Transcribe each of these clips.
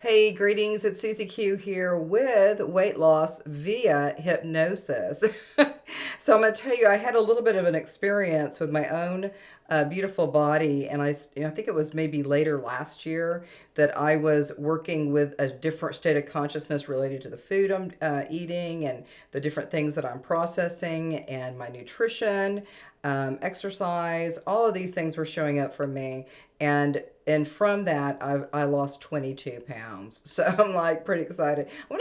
Hey, greetings. It's Susie Q here with weight loss via hypnosis. So I'm going to tell you, I had a little bit of an experience with my own beautiful body, and I think it was maybe later last year that I was working with a different state of consciousness related to the food I'm eating and the different things that I'm processing and my nutrition, exercise. All of these things were showing up for me, and from that I lost 22 pounds. So I'm like pretty excited. I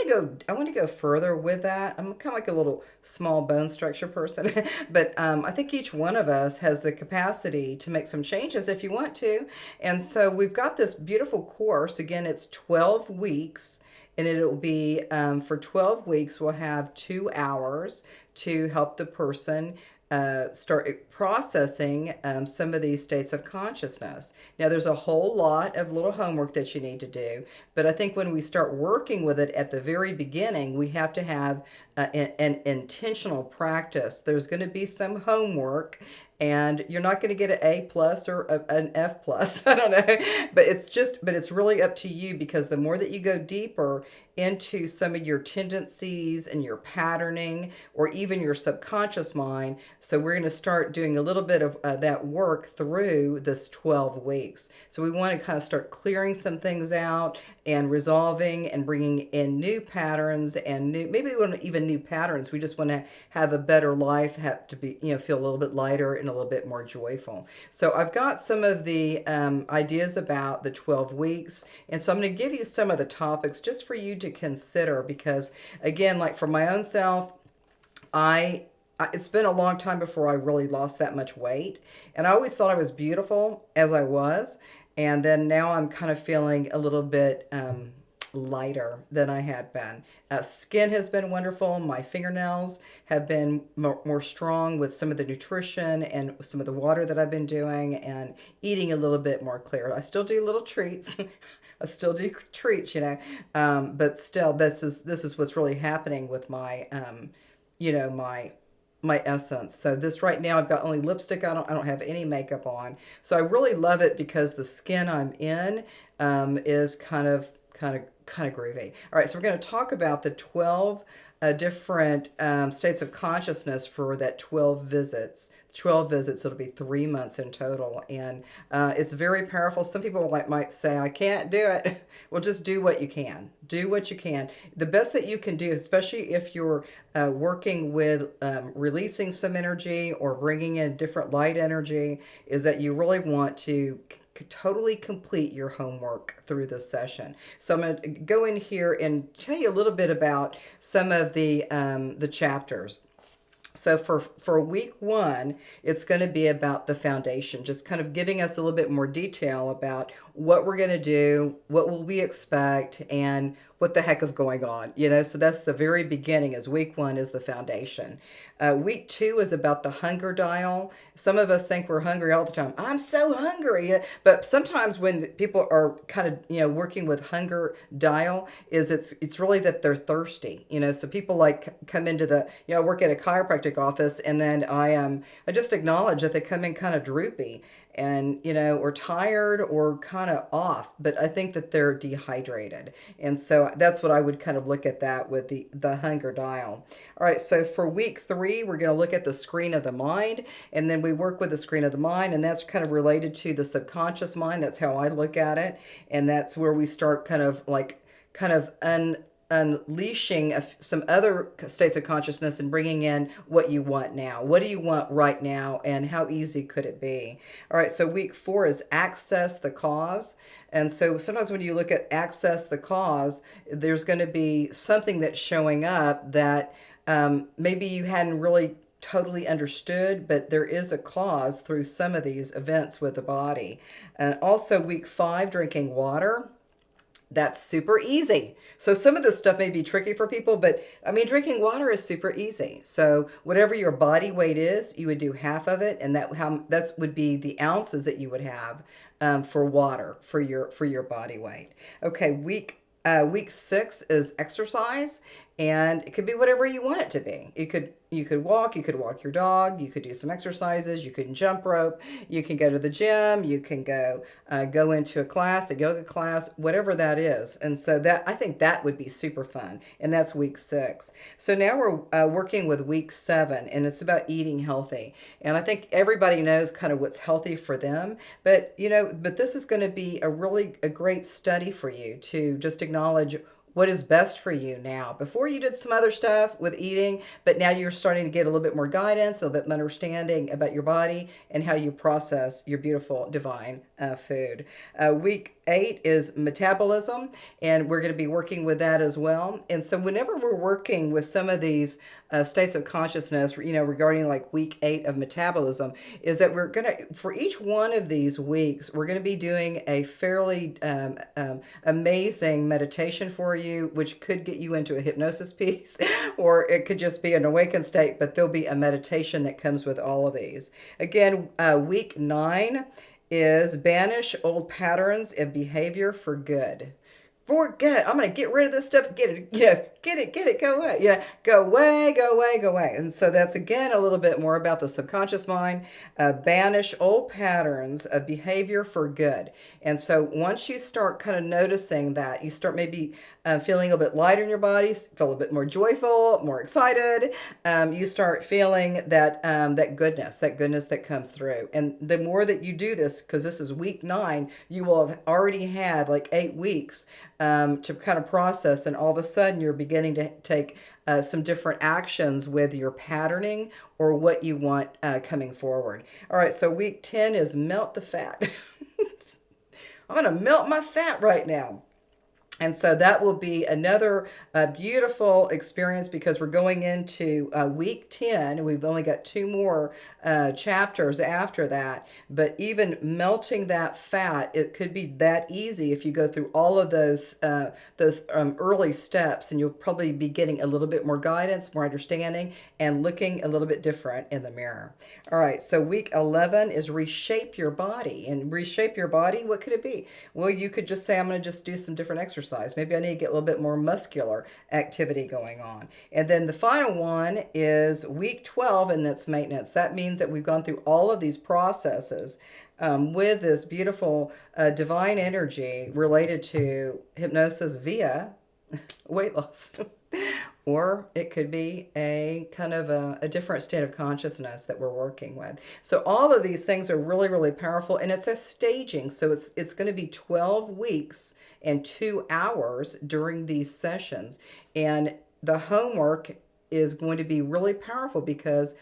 want to go further with that. I'm kind of like a little small bone structure person, but I think each one of us has the capacity to make some changes if you want to. And so we've got this beautiful course. Again, it's 12 weeks. And it'll be for 12 weeks, we'll have 2 hours to help the person start processing some of these states of consciousness. Now, there's a whole lot of little homework that you need to do, but I think when we start working with it at the very beginning, we have to have an intentional practice. There's going to be some homework, and you're not going to get an A plus or an F plus. I don't know, but it's really up to you, because the more that you go deeper into some of your tendencies and your patterning, or even your subconscious mind. So we're going to start doing a little bit of that work through this 12 weeks. So we want to kind of start clearing some things out and resolving and bringing in new patterns and maybe we want even new patterns. We just want to have a better life, have to be, feel a little bit lighter and a little bit more joyful. So I've got some of the ideas about the 12 weeks. And so I'm going to give you some of the topics just for you to consider, because again, like for my own self, it's been a long time before I really lost that much weight. And I always thought I was beautiful as I was. And then now I'm kind of feeling a little bit lighter than I had been. Skin has been wonderful. My fingernails have been more strong with some of the nutrition and some of the water that I've been doing, and eating a little bit more clear. I still do little treats. I still do treats, but still, this is what's really happening with my, my essence. So this right now, I've got only lipstick. I don't have any makeup on. So I really love it because the skin I'm in is kind of groovy. All right, so we're going to talk about the 12 different states of consciousness for that 12 visits. 12 visits, it'll be 3 months in total. And it's very powerful. Some people might say, I can't do it. Well, just do what you can. Do what you can. The best that you can do, especially if you're working with releasing some energy or bringing in different light energy, is that you really want to totally complete your homework through this session. So I'm going to go in here and tell you a little bit about some of the chapters. So for week one, it's going to be about the foundation, just kind of giving us a little bit more detail about what we're going to do, what will we expect, and what the heck is going on. So that's the very beginning. Is week one is the foundation. Week two is about the hunger dial. Some of us think we're hungry all the time. I'm so hungry. But sometimes when people are kind of, working with hunger dial, it's really that they're thirsty. So people come into the, I work at a chiropractic office, and then I just acknowledge that they come in kind of droopy and, or tired or kind of off, but I think that they're dehydrated. And so that's what I would kind of look at that with the hunger dial. All right, so for week three, we're going to look at the screen of the mind, and then we work with the screen of the mind, and that's kind of related to the subconscious mind. That's how I look at it, and that's where we start kind of unleashing some other states of consciousness and bringing in what you want now. What do you want right now, and how easy could it be? All right, so week four is access the cause. And so sometimes when you look at access the cause, there's going to be something that's showing up that maybe you hadn't really totally understood, but there is a cause through some of these events with the body. Also, week five, drinking water. That's super easy. So some of this stuff may be tricky for people, but I mean, drinking water is super easy. So whatever your body weight is, you would do half of it, and that would be the ounces that you would have for water for your body weight. Okay, week six is exercise. and it could be whatever you want it to be. You could walk your dog, you could do some exercises, you can jump rope, you can go to the gym, you can go into a class, a yoga class, whatever that is. And so that, I think that would be super fun. And that's week 6. So now we're working with week 7, and it's about eating healthy. And I think everybody knows kind of what's healthy for them, but but this is going to be a great study for you to just acknowledge what is best for you now. Before you did some other stuff with eating, but now you're starting to get a little bit more guidance, a little bit more understanding about your body and how you process your beautiful divine food. Week 8 is metabolism, and we're going to be working with that as well. And so whenever we're working with some of these states of consciousness, regarding like week 8 of metabolism, is that we're going to, for each one of these weeks, we're going to be doing a fairly amazing meditation for you, which could get you into a hypnosis piece, or it could just be an awakened state, but there'll be a meditation that comes with all of these. Again, week 9 is banish old patterns of behavior for good. For good. I'm going to get rid of this stuff. Get it. Get it. Go away. Go away, go away, go away. And so that's, again, a little bit more about the subconscious mind. Banish old patterns of behavior for good. And so once you start kind of noticing that, you start maybe feeling a bit lighter in your body, feel a bit more joyful, more excited. You start feeling that goodness that comes through. And the more that you do this, because this is week 9, you will have already had like 8 weeks to kind of process, and all of a sudden you're beginning to take some different actions with your patterning or what you want coming forward. All right, so week 10 is melt the fat. I'm going to melt my fat right now. And so that will be another beautiful experience, because we're going into week 10. We've only got 2 more chapters after that. But even melting that fat, it could be that easy if you go through all of those early steps, and you'll probably be getting a little bit more guidance, more understanding, and looking a little bit different in the mirror. All right, so week 11 is reshape your body. And reshape your body, what could it be? Well, you could just say, I'm going to just do some different exercises. Maybe I need to get a little bit more muscular activity going on. And then the final one is week 12, and that's maintenance. That means that we've gone through all of these processes with this beautiful divine energy related to hypnosis via weight loss. Or it could be a kind of a different state of consciousness that we're working with. So all of these things are really, really powerful, and it's a staging. So it's going to be 12 weeks and 2 hours during these sessions. And the homework is going to be really powerful, because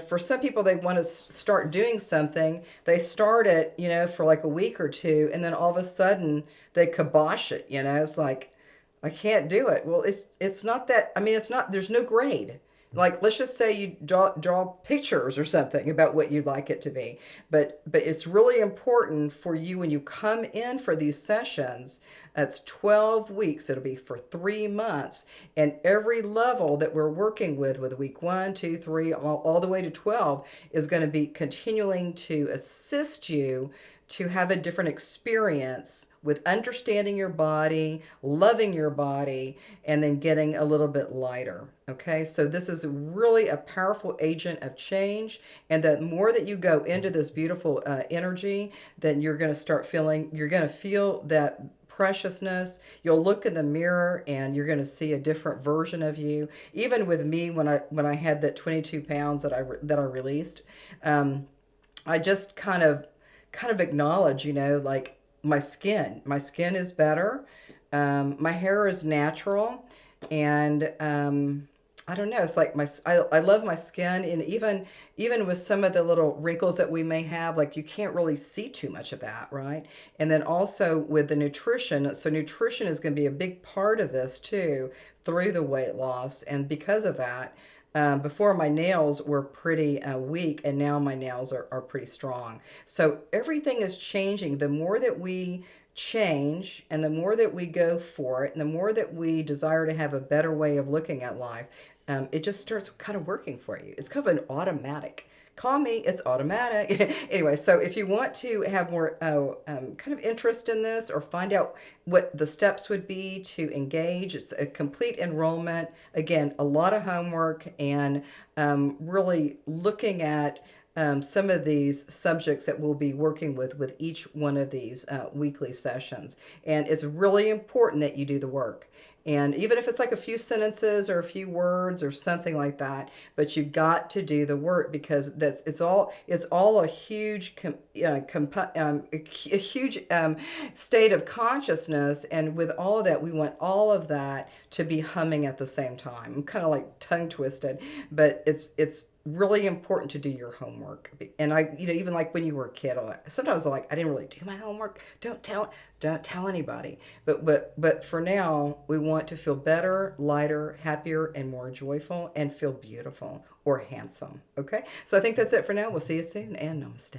for some people, they want to start doing something, they start it for like a week or 2, and then all of a sudden they kibosh it. It's like, I can't do it. Well, it's not that. I mean, it's not. There's no grade. Like, let's just say you draw pictures or something about what you'd like it to be. But it's really important for you when you come in for these sessions. It's 12 weeks. It'll be for 3 months, and every level that we're working with week 1, 2, 3, all the way to 12, is going to be continuing to assist you to have a different experience with understanding your body, loving your body, and then getting a little bit lighter. Okay, so this is really a powerful agent of change. And the more that you go into this beautiful energy, then you're going to feel that preciousness. You'll look in the mirror and you're going to see a different version of you. Even with me, when I had that 22 pounds that I released, I just kind of acknowledge, like, my skin is better. My hair is natural. And I don't know, it's like I love my skin. And even with some of the little wrinkles that we may have, like, you can't really see too much of that, right? And then also with the nutrition. So nutrition is going to be a big part of this too, through the weight loss. And because of that, before, my nails were pretty weak, and now my nails are pretty strong. So everything is changing. The more that we change, and the more that we go for it, and the more that we desire to have a better way of looking at life, it just starts kind of working for you. It's kind of an automatic call me, it's automatic. Anyway, so if you want to have more kind of interest in this or find out what the steps would be to engage, it's a complete enrollment. Again, a lot of homework and really looking at some of these subjects that we'll be working with each one of these weekly sessions. And it's really important that you do the work. And even if it's like a few sentences or a few words or something like that, but you've got to do the work because it's all a huge a huge state of consciousness, and with all of that, we want all of that to be humming at the same time. I'm kind of like tongue twisted, but it's really important to do your homework. And I, even like when you were a kid, sometimes I'm like, I didn't really do my homework. Don't tell anybody. But for now, we want to feel better, lighter, happier, and more joyful, and feel beautiful or handsome. Okay? So I think that's it for now. We'll see you soon, and namaste.